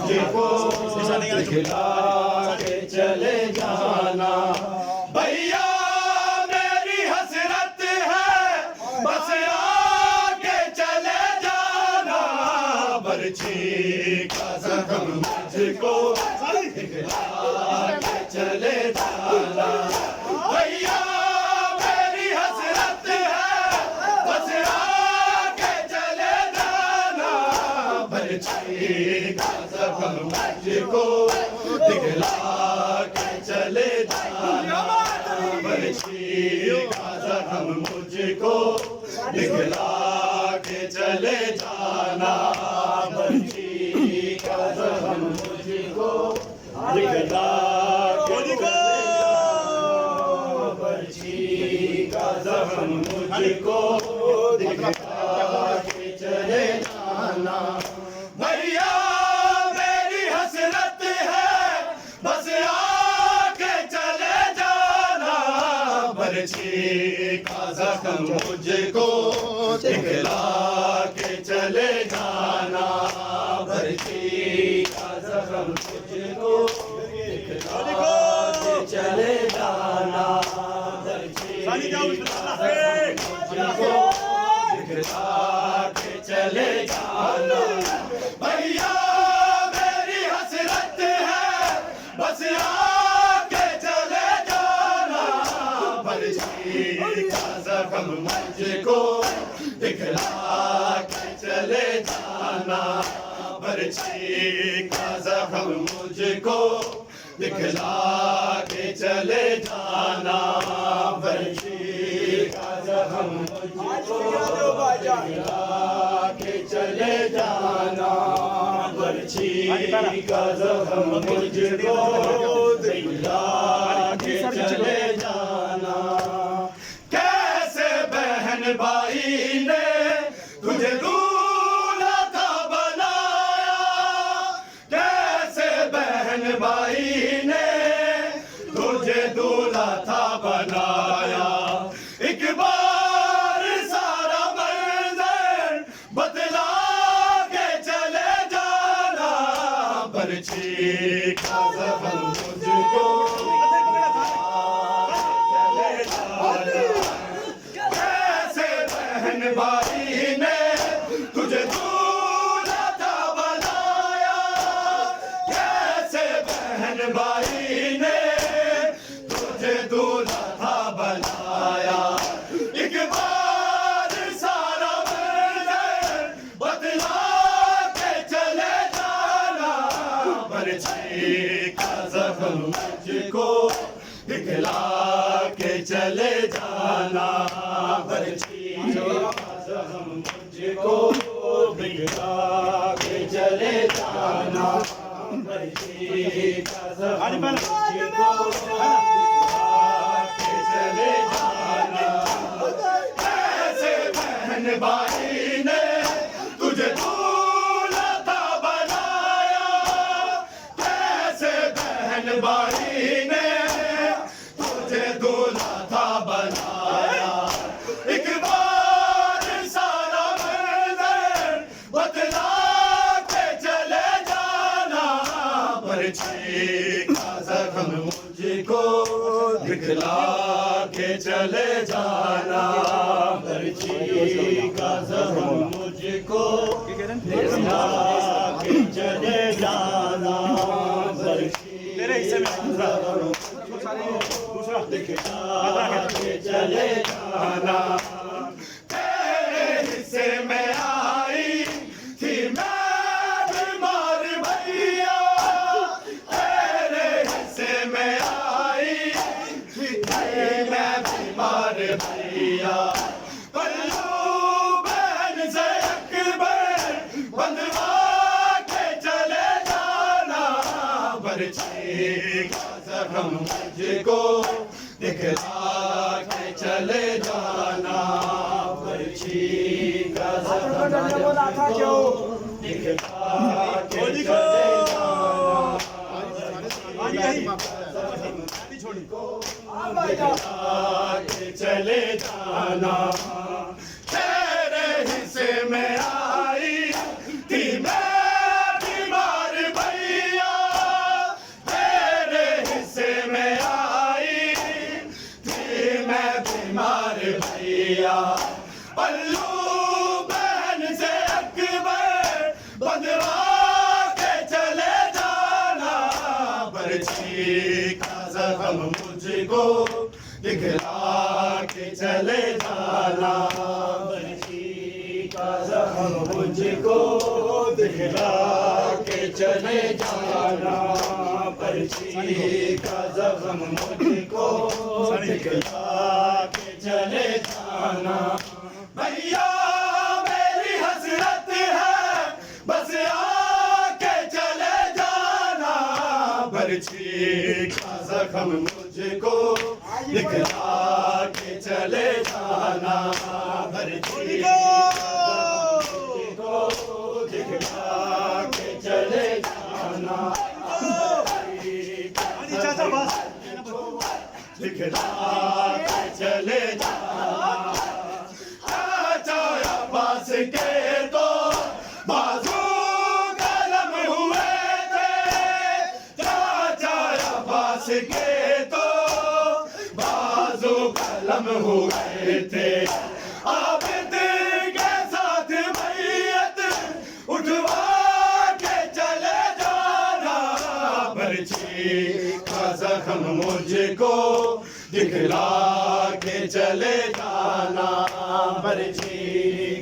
मुझको दिखला के चले जाना। भैया मेरी हसरत है बस आके चले जाना। बरछी का जख्म मुझको दिखला के चले जाना। भैया मेरी हसरत है बस आके चले जाना। बरछी का जख्म मुझको दिखला के चले जाना। बरछी का जख्म मुझको दिखला के चले जाना। बरछी का जख्म मुझको दिखला के बरछी का जख्म मुझको दिखला के चले जाना। भैया मेरी हसरत है बस आके चले जाना। बरछी का जख्म मुझको दिखला के चले जाना। बरछी का जख्म मुझको दिखला के चले जाना। बरछी का मुझको दिखला के चले जाना। भैया मेरी हसरत है बस आके चले जाना। बरछी का जख्म मुझको दिखला के चले जाना। बरछी का जख्म मुझको दिखला के चले जाना। बरछी का जख्म मुझको दिखला के चले जाना। बरछी का जख्म मुझको दिखला के चले जाना। कैसे बहन भाई ने तुझे दूल्हा था बनाया। कैसे बहन भाई ने तुझे दूल्हा था बनाया। एक बार सारा मंजर बतला के चले जाना। बरछी का जख्म मुझको चले जाना। कैसे बहन भाई ने तुझे दूल्हा था बनाया। कैसे बहन भाई ने तुझे दूल्हा था बनाया। एक बार सारा मंजर बतला के चले जाना। बरछी का जख्म मुझको दिखला के चले जाना। बरछी का जख्म मुझको दिखला के चले जाना। बरछी का जख्म मुझको के चले जाना। कैसे बहन भाई ने तुझे दूल्हा था बनाया। कैसे बहन भाई ने तुझे दूल्हा था बनाया। एक बार सारा मंजर बतला के चले जाना। बरछी का जख्म मुझको दिखला के चले जाना। बरछी का जख्म मुझको दिखला के चले जाना। बरछी तेरे हिस्से में दूसरा दिखला के चले जाना। तेरे हिस्से में आई थी मैं बीमार भैया। तेरे हिस्से में आई थी मैं बीमार भैया। पल्लू बहन से अकबर बंधवा के चले जाना। बरछी का जख्म मुझको दिखला के चले जाना। बरछी का जख्म मुझको दिखला के चले जाना। चले जाना। तेरे हिस्से में आई थी मैं बीमार भई जख्म मुझको दिखला के चले जाना, बर्छी का जख्म मुझको दिखला के चले जाना, बर्छी का जख्म मुझको दिखला के चले जाना। भैया मेरी हसरत है बस आके चले जाना, बर्छी का जख्म मुझको दिखला के चले जाना, बर्छी को दिखला के चले जाना, दिखला के चले जाना। चाचा अब्बास के तो बाजू कलम हुए थे, चाचा अब्बास के तो बाजू कलम हुए थे, आबिद के साथ मैयत उठवा के चले जाना, बर्छी का जख्म मुझको दिखला के चले जाना, बर्छी